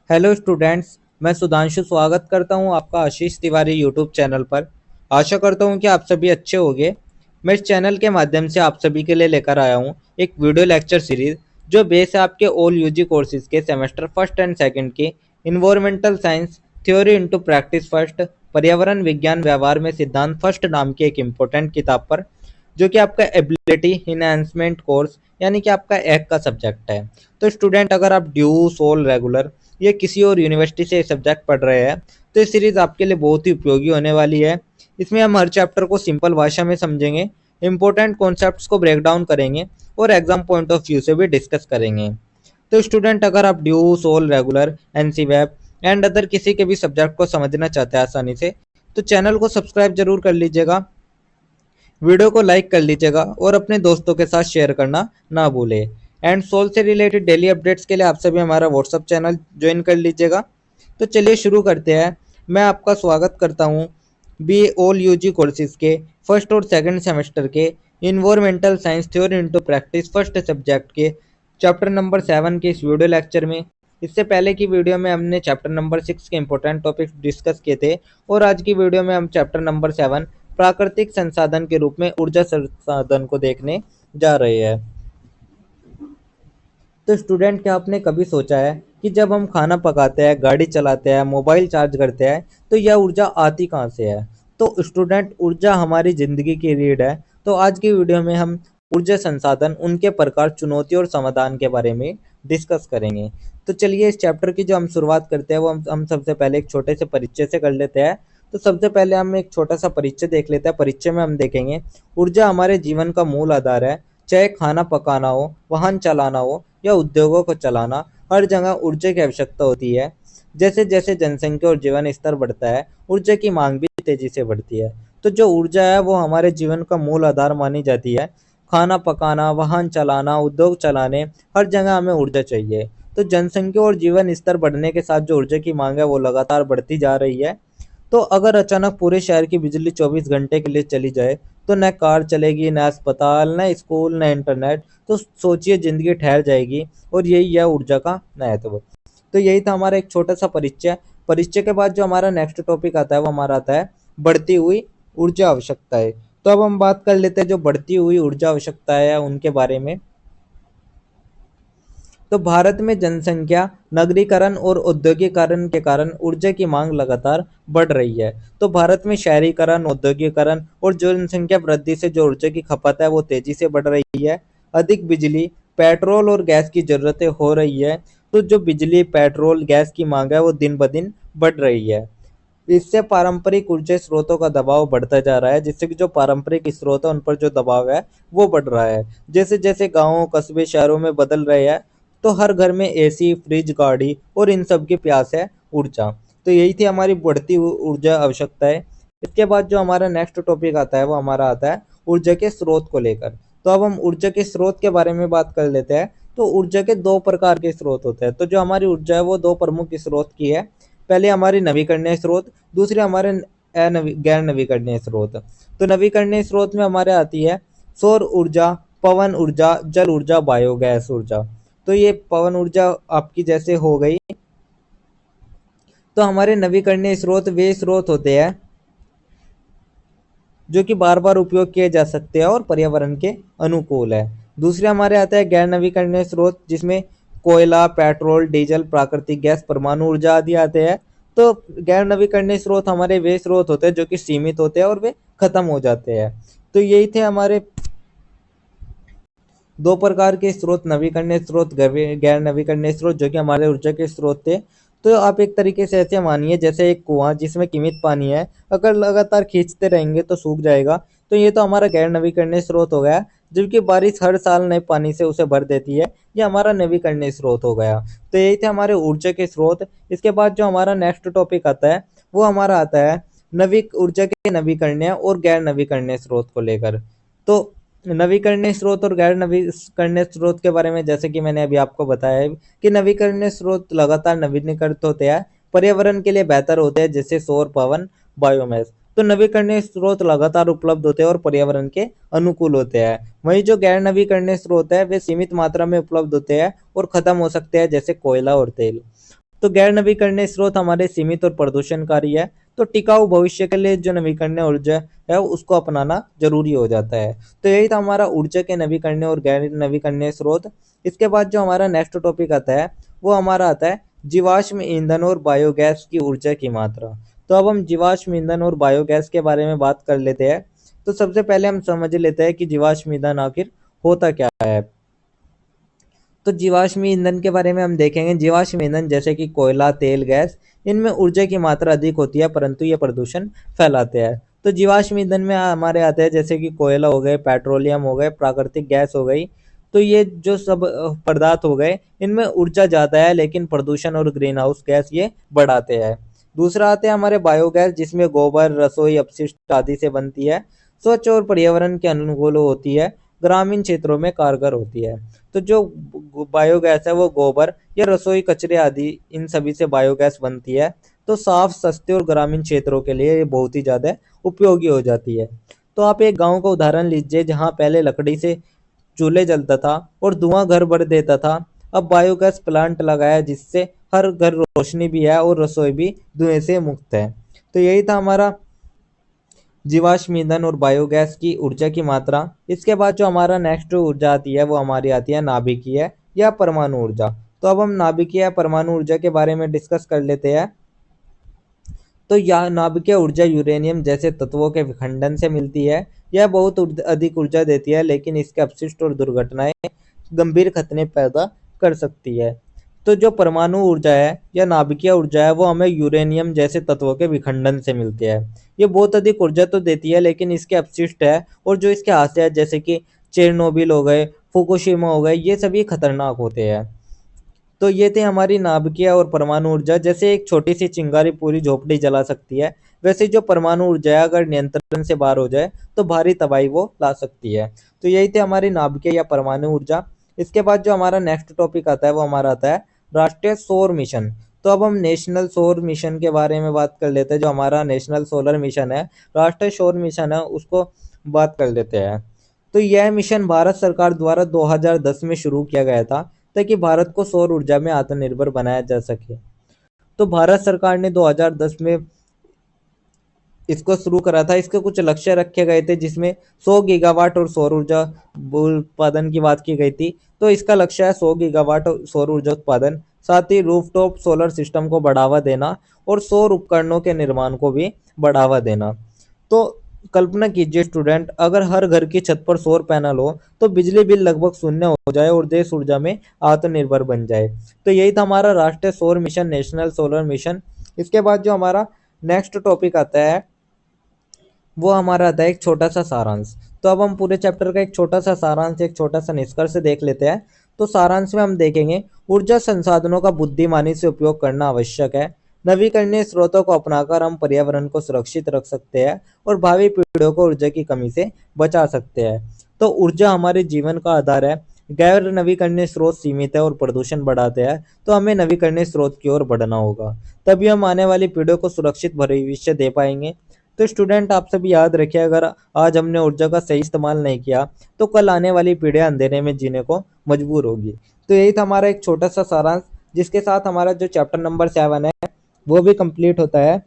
Hello students. मैं सुधांशु स्वागत करता हूं आपका आशीष तिवारी यूट्यूब चैनल पर। आशा करता हूं कि आप सभी अच्छे होंगे। मैं इस चैनल के माध्यम से आप सभी के लिए लेकर आया हूं एक वीडियो लेक्चर सीरीज जो बेस है आपके ऑल यूजी कोर्सेज के सेमेस्टर फर्स्ट एंड सेकंड के environmental science theory into practice first पर्यावरण विज्ञान व्यवहार में सिद्धांत फर्स्ट नाम की एक इम्पोर्टेंट किताब पर, जो कि आपका एबिलिटी इनहेंसमेंट कोर्स यानी कि आपका एक का सब्जेक्ट है। तो स्टूडेंट, अगर आप ड्यू सोल रेगुलर या किसी और यूनिवर्सिटी से सब्जेक्ट पढ़ रहे हैं तो ये सीरीज आपके लिए बहुत ही उपयोगी होने वाली है। इसमें हम हर चैप्टर को सिंपल भाषा में समझेंगे, इंपॉर्टेंट कॉन्सेप्ट्स को ब्रेक डाउन करेंगे और एग्जाम पॉइंट ऑफ व्यू से भी डिस्कस करेंगे। तो स्टूडेंट, अगर आप DU SOL regular NCWEB and other किसी के भी सब्जेक्ट को समझना चाहते हैं आसानी से, तो चैनल को सब्सक्राइब जरूर कर लीजिएगा, वीडियो को लाइक कर लीजिएगा और अपने दोस्तों के साथ शेयर करना ना भूलें। एंड सोल से रिलेटेड डेली अपडेट्स के लिए आप सभी हमारा व्हाट्सअप चैनल ज्वाइन कर लीजिएगा। तो चलिए शुरू करते हैं। मैं आपका स्वागत करता हूँ बी ऑल यूजी कोर्सेज के फर्स्ट और सेकंड सेमेस्टर के environmental science theory into practice first subject के चैप्टर नंबर 7 के इस वीडियो लेक्चर में। इससे पहले की वीडियो में हमने चैप्टर नंबर 6 के इंपॉर्टेंट टॉपिक्स डिस्कस किए थे और आज की वीडियो में हम चैप्टर नंबर 7 प्राकृतिक संसाधन के रूप में ऊर्जा संसाधन को देखने जा रहे हैं। तो स्टूडेंट, क्या आपने कभी सोचा है कि जब हम खाना पकाते हैं, गाड़ी चलाते हैं, मोबाइल चार्ज करते हैं, तो यह ऊर्जा आती कहाँ से है? तो स्टूडेंट, ऊर्जा हमारी जिंदगी की रीढ़ है। तो आज की वीडियो में हम ऊर्जा संसाधन, उनके प्रकार, चुनौती और समाधान के बारे में डिस्कस करेंगे। तो चलिए इस चैप्टर की जो हम शुरुआत करते हैं वो हम सबसे पहले एक छोटे से परिचय से कर लेते हैं। तो सबसे पहले हम एक छोटा सा परिचय देख लेते हैं। परिचय में हम देखेंगे ऊर्जा हमारे जीवन का मूल आधार है। चाहे खाना पकाना हो, वाहन चलाना हो या उद्योगों को चलाना, हर जगह ऊर्जा की आवश्यकता होती है। जैसे जैसे जनसंख्या और जीवन स्तर बढ़ता है, ऊर्जा की मांग भी तेजी से बढ़ती है। तो जो ऊर्जा है वो हमारे जीवन का मूल आधार मानी जाती है। खाना पकाना, वाहन चलाना, उद्योग चलाने, हर जगह हमें ऊर्जा चाहिए। तो जनसंख्या और जीवन स्तर बढ़ने के साथ जो ऊर्जा की मांग है वो लगातार बढ़ती जा रही है। तो अगर अचानक पूरे शहर की बिजली 24 घंटे के लिए चली जाए तो न कार चलेगी, न अस्पताल, न स्कूल, न इंटरनेट। तो सोचिए, जिंदगी ठहर जाएगी। और यही है ऊर्जा का महत्व। तो यही था हमारा एक छोटा सा परिचय। परिचय के बाद जो हमारा नेक्स्ट टॉपिक आता है वो हमारा आता है बढ़ती हुई ऊर्जा आवश्यकताएं। तो अब हम बात कर लेते हैं जो बढ़ती हुई ऊर्जा आवश्यकताएं है उनके बारे में। तो भारत में जनसंख्या, नगरीकरण और औद्योगिकरण के कारण ऊर्जा की मांग लगातार बढ़ रही है। तो भारत में शहरीकरण, औद्योगिकरण और जनसंख्या वृद्धि से जो ऊर्जा की खपत है वो तेजी से बढ़ रही है। अधिक बिजली, पेट्रोल और गैस की जरूरतें हो रही है। तो जो बिजली, पेट्रोल, गैस की मांग है वो दिन ब दिन बढ़ रही है। इससे पारंपरिक ऊर्जा स्रोतों का दबाव बढ़ता जा रहा है, जिससे कि जो पारंपरिक स्रोत है उन पर जो दबाव है वो बढ़ रहा है। जैसे जैसे गांवों, कस्बे, शहरों में बदल रहे हैं, तो हर घर में एसी, फ्रिज, गाड़ी और इन सब की प्यास है ऊर्जा। तो यही थी हमारी बढ़ती ऊर्जा आवश्यकता है। इसके बाद जो हमारा नेक्स्ट टॉपिक आता है वो हमारा आता है ऊर्जा के स्रोत को लेकर। तो अब हम ऊर्जा के स्रोत के बारे में बात कर लेते हैं। तो ऊर्जा के दो प्रकार के स्रोत होते हैं। तो जो हमारी ऊर्जा है वो दो प्रमुख स्रोत की है। पहले हमारे नवीकरणीय स्रोत, दूसरे हमारे गैर नवीकरणीय स्रोत। तो नवीकरणीय स्रोत में हमारे आती है सौर ऊर्जा, पवन ऊर्जा, जल ऊर्जा, बायोगैस ऊर्जा। तो ये पवन ऊर्जा आपकी जैसे हो गई। तो हमारे नवीकरणीय स्रोत वे स्रोत होते हैं जो कि बार बार उपयोग किए जा सकते हैं और पर्यावरण के अनुकूल है। दूसरे हमारे आता है गैर नवीकरणीय स्रोत, जिसमें कोयला, पेट्रोल, डीजल, प्राकृतिक गैस, परमाणु ऊर्जा आदि आते हैं। तो गैर नवीकरणीय स्रोत हमारे वे स्रोत होते हैं जो कि सीमित होते हैं और वे खत्म हो जाते हैं। तो यही थे हमारे दो प्रकार के स्रोत, नवीकरणीय स्रोत, गैर नवीकरणीय स्रोत, जो कि हमारे ऊर्जा के स्रोत थे। तो आप एक तरीके से ऐसे मानिए जैसे एक कुआं जिसमें सीमित पानी है, अगर लगातार खींचते रहेंगे तो सूख जाएगा। तो ये तो हमारा गैर नवीकरणीय स्रोत हो गया, जबकि बारिश हर साल नए पानी से उसे भर देती है। ये हमारा नवीकरणीय स्रोत हो गया। तो यही थे हमारे ऊर्जा के स्रोत। इसके बाद जो हमारा नेक्स्ट टॉपिक आता है वो हमारा आता है ऊर्जा के नवीकरणीय और गैर नवीकरणीय स्रोत को लेकर। तो नवीकरणीय स्रोत और गैर नवीकरणीय स्रोत के बारे में जैसे कि मैंने अभी आपको बताया है कि नवीकरणीय स्रोत लगातार नवीनीकृत होते हैं, पर्यावरण के लिए बेहतर होते हैं, जैसे सौर, पवन, बायोमास। तो नवीकरणीय स्रोत लगातार उपलब्ध होते हैं और पर्यावरण के अनुकूल होते हैं। वहीं जो गैर नवीकरणीय स्रोत है वे सीमित मात्रा में उपलब्ध होते हैं और खत्म हो सकते हैं, जैसे कोयला और तेल। तो गैर नवीकरणीय स्रोत हमारे सीमित और प्रदूषणकारी है, तो टिकाऊ भविष्य के लिए जो नवीकरणीय ऊर्जा है उसको अपनाना जरूरी हो जाता है। तो यही था हमारा ऊर्जा के नवीकरणीय और गैर नवीकरणीय स्रोत। इसके बाद जो हमारा नेक्स्ट टॉपिक आता है वो हमारा आता है जीवाश्म ईंधन और बायोगैस की ऊर्जा की मात्रा। तो अब हम जीवाश्म ईंधन और बायोगैस के बारे में बात कर लेते हैं। तो सबसे पहले हम समझ लेते हैं कि जीवाश्म ईंधन आखिर होता क्या है। तो जीवाश्म ईंधन के बारे में हम देखेंगे। जीवाश्म ईंधन जैसे कि कोयला, तेल, गैस, इनमें ऊर्जा की मात्रा अधिक होती है परंतु ये प्रदूषण फैलाते हैं। तो जीवाश्म ईंधन में हमारे आते हैं जैसे कि कोयला हो गए, पेट्रोलियम हो गए, प्राकृतिक गैस हो गई। तो ये जो सब पदार्थ हो गए, इनमें ऊर्जा ज़्यादा है लेकिन प्रदूषण और ग्रीन हाउस गैस ये बढ़ाते हैं। दूसरा आते हैं हमारे बायोगैस, जिसमें गोबर, रसोई अपशिष्ट आदि से बनती है, स्वच्छ और पर्यावरण के अनुकूल होती है, ग्रामीण क्षेत्रों में कारगर होती है। तो जो बायोगैस है वो गोबर या रसोई कचरे आदि इन सभी से बायोगैस बनती है। तो साफ, सस्ते और ग्रामीण क्षेत्रों के लिए ये बहुत ही ज़्यादा उपयोगी हो जाती है। तो आप एक गांव का उदाहरण लीजिए जहां पहले लकड़ी से चूल्हे जलता था और धुआं घर भर देता था। अब बायोगैस प्लांट लगाया जिससे हर घर रोशनी भी है और रसोई भी धुएं से मुक्त है। तो यही था हमारा जीवाश्म ईंधन और बायोगैस की ऊर्जा की मात्रा। इसके बाद जो हमारा नेक्स्ट ऊर्जा आती है वो हमारी आती है नाभिकीय या परमाणु ऊर्जा। तो अब हम नाभिकीय या परमाणु ऊर्जा के बारे में डिस्कस कर लेते हैं। तो यह नाभिकीय ऊर्जा यूरेनियम जैसे तत्वों के विखंडन से मिलती है। यह बहुत अधिक ऊर्जा देती है लेकिन इसके अपशिष्ट और दुर्घटनाएं गंभीर खतरे पैदा कर सकती है। तो जो परमाणु ऊर्जा है या नाभिकीय ऊर्जा है वो हमें यूरेनियम जैसे तत्वों के विखंडन से मिलती है। ये बहुत अधिक ऊर्जा तो देती है लेकिन इसके अपशिष्ट है और जो इसके हादसे हैं जैसे कि चेरनोबिल हो गए, फुकुशिमा हो गए, ये सभी खतरनाक होते हैं। तो ये थे हमारी नाभिकीय और परमाणु ऊर्जा। जैसे एक छोटी सी चिंगारी पूरी झोपड़ी जला सकती है, वैसे जो परमाणु ऊर्जा है अगर नियंत्रण से बाहर हो जाए तो भारी तबाही वो ला सकती है। तो यही थे हमारी नाभिकीय या परमाणु ऊर्जा। इसके बाद जो हमारा नेक्स्ट टॉपिक आता है वो हमारा आता है राष्ट्रीय सौर मिशन। तो अब हम नेशनल सौर मिशन के बारे में बात कर लेते हैं। जो हमारा नेशनल सोलर मिशन है, राष्ट्रीय सौर मिशन है, उसको बात कर लेते हैं। तो यह मिशन भारत सरकार द्वारा 2010 में शुरू किया गया था ताकि भारत को सौर ऊर्जा में आत्मनिर्भर बनाया जा सके। तो भारत सरकार ने 2010 में इसको शुरू करा था। इसके कुछ लक्ष्य रखे गए थे जिसमें 100 गीगावाट और सौर ऊर्जा उत्पादन की बात की गई थी। तो इसका लक्ष्य है 100 गीगावाट सौर ऊर्जा उत्पादन, साथ ही रूफटॉप सोलर सिस्टम को बढ़ावा देना और सौर उपकरणों के निर्माण को भी बढ़ावा देना। तो कल्पना कीजिए स्टूडेंट, अगर हर घर की छत पर सौर पैनल हो तो बिजली बिल लगभग शून्य हो जाए और देश ऊर्जा में आत्मनिर्भर बन जाए। तो यही था हमारा राष्ट्रीय सौर मिशन, नेशनल सोलर मिशन। इसके बाद जो हमारा नेक्स्ट टॉपिक आता है वो हमारा आता है एक छोटा सा सारांश। तो अब हम पूरे चैप्टर का एक छोटा सा सारांश, एक छोटा सा निष्कर्ष देख लेते हैं। तो सारांश में हम देखेंगे ऊर्जा संसाधनों का बुद्धिमानी से उपयोग करना आवश्यक है। नवीकरणीय स्रोतों को अपनाकर हम पर्यावरण को सुरक्षित रख सकते हैं और भावी पीढ़ियों को ऊर्जा की कमी से बचा सकते हैं। तो ऊर्जा हमारे जीवन का आधार है। गैर नवीकरणीय स्रोत सीमित है और प्रदूषण बढ़ाते हैं, तो हमें नवीकरणीय स्रोत की ओर बढ़ना होगा, तभी हम आने वाली पीढ़ियों को सुरक्षित भविष्य दे पाएंगे। तो स्टूडेंट आप सभी याद रखिए, अगर आज हमने ऊर्जा का सही इस्तेमाल नहीं किया तो कल आने वाली पीढ़ियां अंधेरे में जीने को मजबूर होगी। तो यही था हमारा एक छोटा सा सारांश, जिसके साथ हमारा जो चैप्टर नंबर 7 है वो भी कंप्लीट होता है।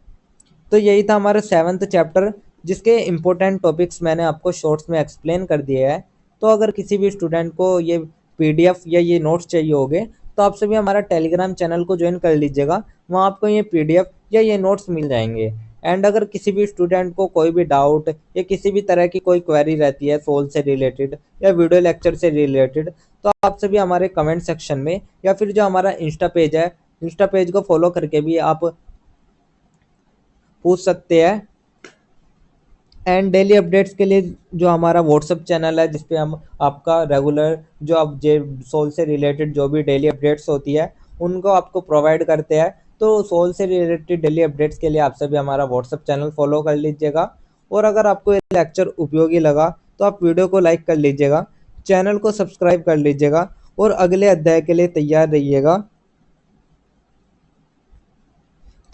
तो यही था हमारा 7th चैप्टर, जिसके इम्पोर्टेंट टॉपिक्स मैंने आपको शॉर्ट्स में एक्सप्लेन कर दिए हैं। तो अगर किसी भी स्टूडेंट को ये पीडीएफ या ये नोट्स चाहिए होंगे तो आप सभी हमारा टेलीग्राम चैनल को ज्वाइन कर लीजिएगा, वहाँ आपको ये पीडीएफ या ये नोट्स मिल जाएंगे। एंड अगर किसी भी स्टूडेंट को कोई भी डाउट या किसी भी तरह की कोई क्वेरी रहती है सोल से रिलेटेड या वीडियो लेक्चर से रिलेटेड, तो आप सभी हमारे कमेंट सेक्शन में या फिर जो हमारा इंस्टा पेज है, इंस्टा पेज को फॉलो करके भी आप पूछ सकते हैं। एंड डेली अपडेट्स के लिए जो हमारा व्हाट्सअप चैनल है, जिसपे हम आपका रेगुलर जो आप जे सोल से रिलेटेड जो भी डेली अपडेट्स होती है उनको आपको प्रोवाइड करते हैं। तो सोल से रिलेटेड डेली अपडेट्स के लिए आप सभी हमारा व्हाट्सअप चैनल फॉलो कर लीजिएगा। और अगर आपको ये लेक्चर उपयोगी लगा तो आप वीडियो को लाइक कर लीजिएगा, चैनल को सब्सक्राइब कर लीजिएगा और अगले अध्याय के लिए तैयार रहिएगा,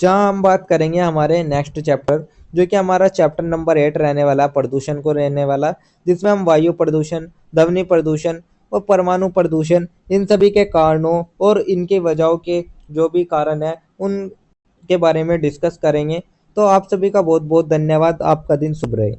जहाँ हम बात करेंगे हमारे नेक्स्ट चैप्टर, जो कि हमारा चैप्टर नंबर 8 रहने वाला, प्रदूषण को रहने वाला, जिसमें हम वायु प्रदूषण, ध्वनि प्रदूषण और परमाणु प्रदूषण, इन सभी के कारणों और इनके वजहों के जो भी कारण है उन के बारे में डिस्कस करेंगे। तो आप सभी का बहुत बहुत धन्यवाद। आपका दिन शुभ रहे।